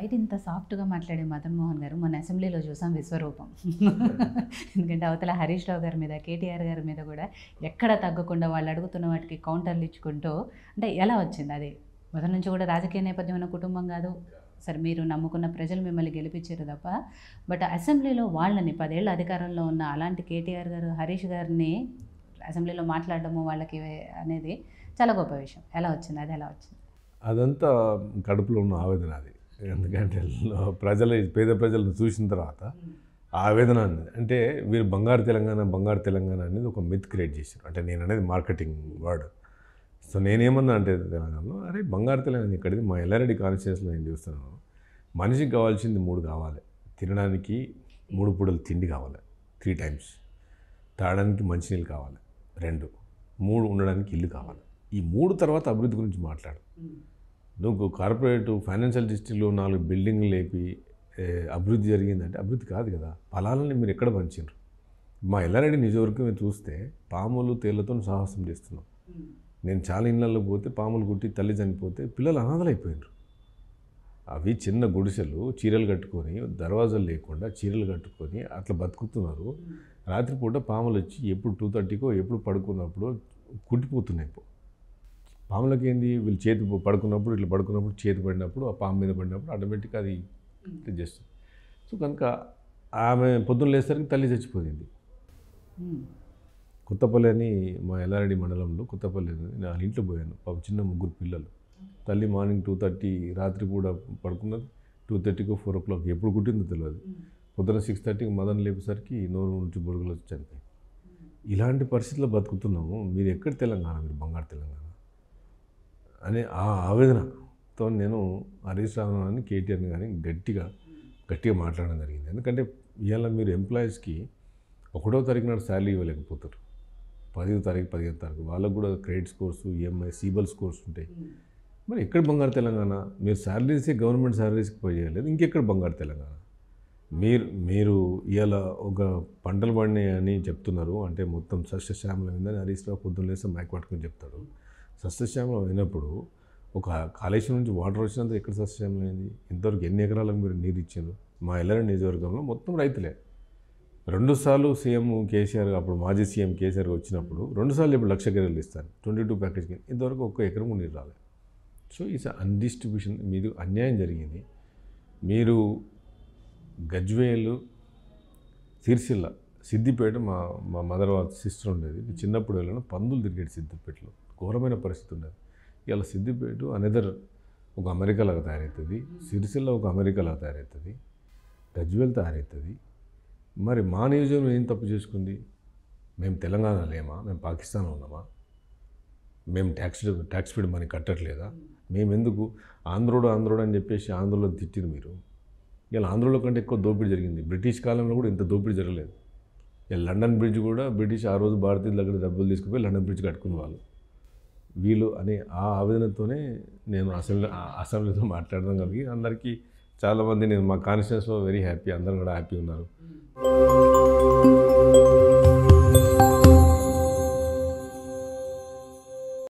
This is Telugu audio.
బయట ఇంత సాఫ్ట్గా మాట్లాడే మదన్ మోహన్ గారు మన అసెంబ్లీలో చూసాం విశ్వరూపం. ఎందుకంటే అవతల హరీష్ రావు గారి మీద, కేటీఆర్ గారి మీద కూడా ఎక్కడ తగ్గకుండా వాళ్ళు అడుగుతున్న వాటికి కౌంటర్లు ఇచ్చుకుంటూ, అంటే ఎలా వచ్చింది అది? మొదటి నుంచి కూడా రాజకీయ నేపథ్యం ఉన్న కుటుంబం కాదు, సరే మీరు నమ్ముకున్న ప్రజలు మిమ్మల్ని గెలిపించారు తప్ప, బట్ అసెంబ్లీలో వాళ్ళని 10 ఏళ్ళ అధికారంలో ఉన్న అలాంటి కేటీఆర్ గారు, హరీష్ గారిని అసెంబ్లీలో మాట్లాడడము వాళ్ళకి అనేది చాలా గొప్ప విషయం. ఎలా వచ్చింది అది? ఎలా వచ్చింది? అదంతా కడుపులో ఉన్న ఆవేదన అది. ఎందుకంటే పేద ప్రజలను చూసిన తర్వాత ఆవేదన అనేది, అంటే వీరు బంగారు తెలంగాణ అనేది ఒక మిత్ క్రియేట్ చేశారు. అంటే నేను అనేది మార్కెటింగ్ వర్డ్. సో నేనేమన్నా అంటే తెలంగాణలో అరే బంగారు తెలంగాణ ఇక్కడిది, మా ఎల్లారెడ్డి కాన్స్టిట్యూన్సీలో నేను చూస్తున్నాను. మనిషికి కావాల్సింది 3 కావాలి. తినడానికి 3 పూటలు తిండి కావాలి 3 టైమ్స్, తాగడానికి మంచినీళ్ళు కావాలి 2, 3 ఉండడానికి ఇల్లు కావాలి. ఈ 3 తర్వాత అభివృద్ధి గురించి మాట్లాడు. నువ్వు కార్పొరేట్ ఫైనాన్షియల్ డిస్ట్రిక్ట్లో 4 బిల్డింగ్లు లేపి అభివృద్ధి జరిగిందంటే అభివృద్ధి కాదు కదా. ఫలాలని మీరు ఎక్కడ పంచారు? మా ఎల్లారెడ్డి నిజవర్గం మీరు చూస్తే పాములు తేళ్లతో సాహసం చేస్తున్నాం. నేను చాలా ఇళ్ళల్లో పోతే పాములు కుట్టి తల్లి చనిపోతే పిల్లలు అనాథలైపోయినారు. అవి చిన్న గుడిసెలు, చీరలు కట్టుకొని, దర్వాజాలు లేకుండా చీరలు కట్టుకొని అట్లా బతుకుతున్నారు. రాత్రిపూట పాములు వచ్చి ఎప్పుడు 2:30కో ఎప్పుడు పడుకున్నప్పుడు కుట్టిపోతున్నాయి. పాములకి ఏంది, వీళ్ళు చేతి పడుకున్నప్పుడు ఇట్లా పడుకున్నప్పుడు చేతి పడినప్పుడు ఆ పాము మీద పడినప్పుడు ఆటోమేటిక్గా అది చేస్తుంది. సో కనుక ఆమె పొద్దున్న లేసరికి తల్లి చచ్చిపోయింది. కొత్తపల్లి అని మా ఎల్లారెడ్డి మండలంలో కొత్తపల్లి నేను వాళ్ళ ఇంట్లో పోయాను. పాపం చిన్న 3 పిల్లలు. తల్లి మార్నింగ్ 2:30 రాత్రి కూడా పడుకున్నది, 2:30కో 4 o'clock ఎప్పుడు కుట్టిందో తెలియదు. పొద్దున 6:30కి మదన్ లేపేసరికి నోరు నుంచి బొరుగులు వచ్చి చనిపోయి. ఇలాంటి పరిస్థితుల్లో బతుకుతున్నాము. మీరు ఎక్కడ తెలంగాణ, మీరు బంగారు తెలంగాణ అనే ఆ ఆవేదనతో నేను హరీష్ రావు అని కేటీఆర్ని కానీ గట్టిగా మాట్లాడడం జరిగింది. ఎందుకంటే ఇవాళ మీరు ఎంప్లాయీస్కి 1వ తారీఖు నాడు శాలరీ ఇవ్వలేకపోతారు, 10వ తారీఖు 15వ తారీఖు వాళ్ళకు కూడా credit scores, EMI, CIBIL scores ఉంటాయి. మరి ఎక్కడ బంగారు తెలంగాణ? మీరు శాలరీసే గవర్నమెంట్ శాలరీస్కి పే చేయలేదు, ఇంకెక్కడ బంగారు తెలంగాణ? మీరు ఇవాళ ఒక పంటలు పండినాయని చెప్తున్నారు, అంటే మొత్తం సస్యశ్యామలమైందని హరీష్ రావు పొద్దున్న లేస్తే మైక్ పట్టుకొని చెప్తాడు. సస్యశ్యామలం అయినప్పుడు ఒక కాళేశ్వరం నుంచి వాటర్ వచ్చినంత ఎక్కడ సస్యశ్యామలమైంది? ఇంతవరకు ఎన్ని ఎకరాలకు మీరు నీరు ఇచ్చారు? మా ఎల్లారెడ్డి నియోజకవర్గంలో మొత్తం రైతులే. 2 సార్లు సీఎం కేసీఆర్, అప్పుడు మాజీ సీఎం కేసీఆర్ వచ్చినప్పుడు 2 సార్లు ఇప్పుడు 1,00,000 ఎకరాలు ఇస్తాను 22 ప్యాకేజ్ కింద, ఇంతవరకు 1 ఎకరం నీరు రాలేదు. సో ఈస్ అన్డిస్ట్రిబ్యూషన్, మీది అన్యాయం జరిగింది. మీరు గజ్వేలు, సిరిసిల్ల, సిద్దిపేట, మా మదర్ వాళ్ళ సిస్టర్ ఉండేది. చిన్నప్పుడు వెళ్ళిన పందులు తిరిగేది సిద్దిపేటలో, ఘోరమైన పరిస్థితి ఉండేది. ఇలా సిద్దిపేట అనదర్ ఒక అమెరికాలాగా తయారవుతుంది, సిరిసిల్ల ఒక అమెరికాలాగా తయారవుతుంది, గజ్వేల్ తయారవుతుంది. మరి మా నియోజకవర్గం ఏం తప్పు చేసుకుంది? మేము తెలంగాణ లేమా? మేము పాకిస్తాన్లో ఉన్నామా? మేము ట్యాక్స్ ఫీడ్ మనీ కట్టట్లేదా? మేము ఎందుకు ఆంధ్రోడు అని చెప్పేసి ఆంధ్రలో తిట్టిరు మీరు. ఇలా ఆంధ్రలో కంటే ఎక్కువ దోపిడీ జరిగింది. బ్రిటిష్ కాలంలో కూడా ఇంత దోపిడీ జరగలేదు. ఇలా లండన్ బ్రిడ్జ్ కూడా బ్రిటిష్ ఆ రోజు భారతీయుల దగ్గర డబ్బులు తీసుకుపోయి లండన్ బ్రిడ్జ్ కట్టుకునే వాళ్ళు వీళ్ళు అనే ఆ ఆవేదనతోనే నేను అసెంబ్లీలో మాట్లాడడం కలిగి అందరికీ చాలామంది, నేను మా కాన్స్టిట్యూన్సీలో వెరీ హ్యాపీ, అందరూ కూడా హ్యాపీ ఉన్నారు.